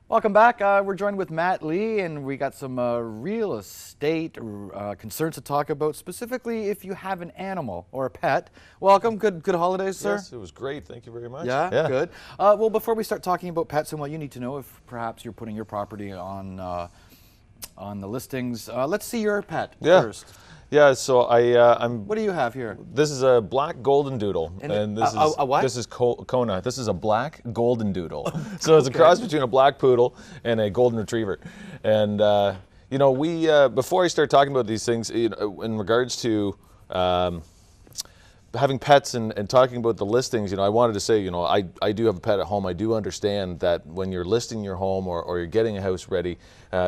Welcome back. We're joined with Matt Lee, and we got some real estate concerns to talk about, specifically if you have an animal or a pet. Welcome. Good holidays, sir. Yes, it was great. Thank you very much. Yeah, good. Well, before we start talking about pets and what you need to know, if perhaps you're putting your property on the listings, let's see your pet first. Yeah, so I'm. What do you have here? This is a black golden doodle, And this is a what? This is Kona. This is a black golden doodle. So it's a cross between a black poodle and a golden retriever. And you know, we before I start talking about these things, you know, in regards to having pets and talking about the listings, you know, I wanted to say, you know, I do have a pet at home. I do understand that when you're listing your home or you're getting a house ready,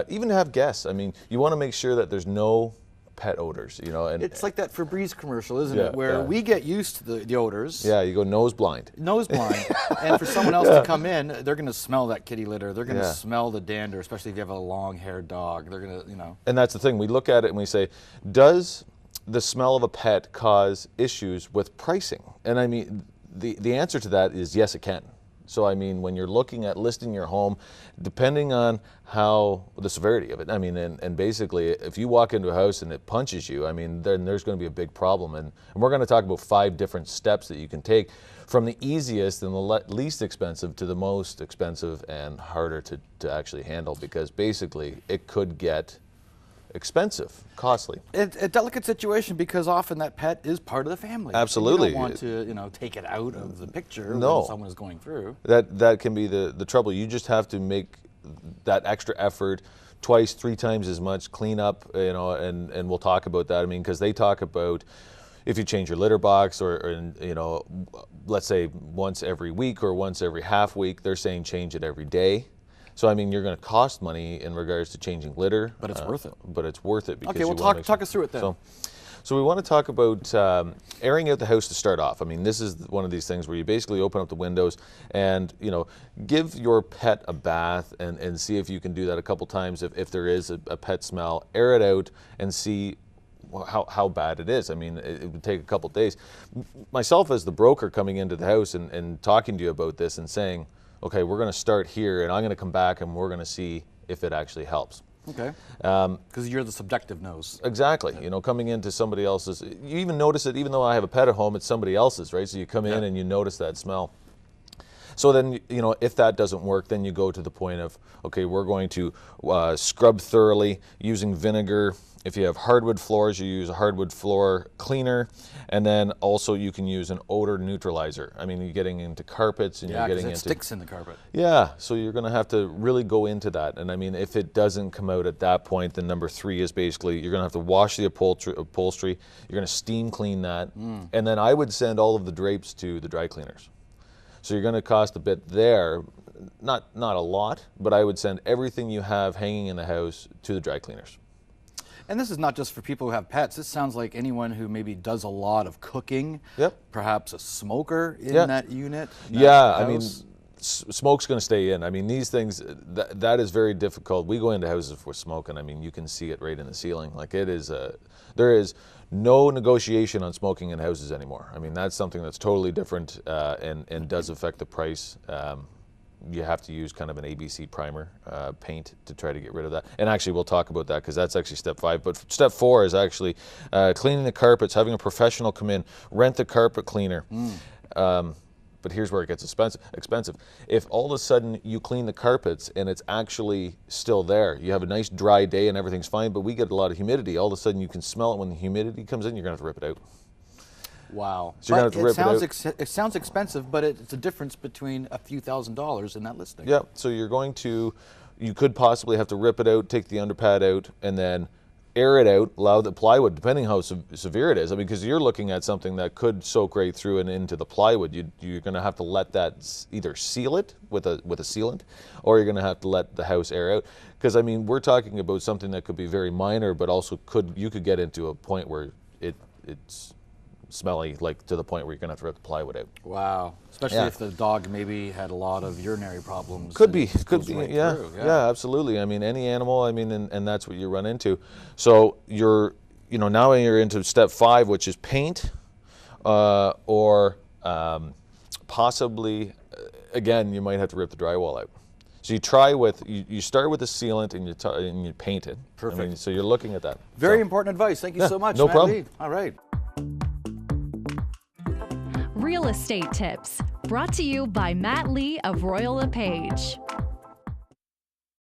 even to have guests, I mean, you want to make sure that there's no pet odors, you know. And It's like that Febreze commercial, isn't it? Where yeah. we get used to the odors. Yeah, you go nose blind. Nose blind. And for someone else to come in, they're going to smell that kitty litter. They're going to Yeah. smell the dander, especially if you have a long-haired dog. They're going to, you know. And that's the thing. We look at it and we say, does the smell of a pet cause issues with pricing? And I mean, the answer to that is yes, it can. So I mean, when you're looking at listing your home, depending on how the severity of it, I mean, and basically, if you walk into a house and it punches you, I mean, then there's going to be a big problem. And we're going to talk about 5 different steps that you can take, from the easiest and the least expensive to the most expensive and harder to actually handle, because basically it could get expensive, costly. It's a delicate situation because often that pet is part of the family. Absolutely. You don't want to, you know, take it out of the picture No. when someone is going through. That can be the trouble. You just have to make that extra effort, twice, 3 times as much, clean up, you know, and we'll talk about that. I mean, because they talk about if you change your litter box or you know, let's say once every week or once every half week, they're saying change it every day. So I mean, you're going to cost money in regards to changing litter, But it's worth it. But it's worth it because Okay, well, you wanna make talk us through it then. So we want to talk about airing out the house to start off. I mean, this is one of these things where you basically open up the windows and, you know, give your pet a bath and see if you can do that a couple times. If there is a pet smell, air it out and see how bad it is. I mean, it would take a couple days. Myself as the broker coming into the house and talking to you about this and saying, okay, we're going to start here and I'm going to come back and we're going to see if it actually helps. Okay. Because you're the subjective nose. Exactly. You know, coming into somebody else's, you even notice it, even though I have a pet at home, it's somebody else's, right? So you come in and you notice that smell. So then, you know, if that doesn't work, then you go to the point of, okay, we're going to scrub thoroughly using vinegar. If you have hardwood floors, you use a hardwood floor cleaner, and then also you can use an odor neutralizer. I mean, you're getting into carpets and you're getting it into sticks in the carpet. Yeah, so you're going to have to really go into that. And I mean, if it doesn't come out at that point, then number 3 is basically you're going to have to wash the upholstery. You're going to steam clean that, and then I would send all of the drapes to the dry cleaners. So you're going to cost a bit there, not a lot, but I would send everything you have hanging in the house to the dry cleaners. And this is not just for people who have pets. This sounds like anyone who maybe does a lot of cooking. Yep. Perhaps a smoker in that unit. I mean, smoke's going to stay in. I mean, these things, that is very difficult. We go into houses with smoke, and I mean, you can see it right in the ceiling. Like it is, there is no negotiation on smoking in houses anymore. I mean, that's something that's totally different and does affect the price. You have to use kind of an ABC primer paint to try to get rid of that. And actually, we'll talk about that because that's actually step 5. But step 4 is actually cleaning the carpets, having a professional come in, rent the carpet cleaner. But here's where it gets expensive. If all of a sudden you clean the carpets and it's actually still there, you have a nice dry day and everything's fine, but we get a lot of humidity, all of a sudden you can smell it when the humidity comes in, you're going to have to rip it out. Wow. So you're going to have to rip it out. It sounds expensive, but it's a difference between a few $1,000s in that listing. Yeah, so you could possibly have to rip it out, take the underpad out, and then air it out, allow the plywood, depending how severe it is. I mean, because you're looking at something that could soak right through and into the plywood. You're going to have to let that either seal it with a sealant, or you're going to have to let the house air out. Because I mean, we're talking about something that could be very minor, but also you could get into a point where it's smelly, like to the point where you're going to have to rip the plywood out. Wow. Especially if the dog maybe had a lot of urinary problems. Could be, Right yeah, through, yeah, absolutely. I mean, any animal, I mean, and that's what you run into. So now you're into step 5, which is paint, or possibly, again, you might have to rip the drywall out. So you try with, you start with the sealant and you paint it. Perfect. I mean, so you're looking at that. Very So, important advice. Thank you so much, no Matt problem. Lee. All right. Real estate tips brought to you by Matt Lee of Royal LePage.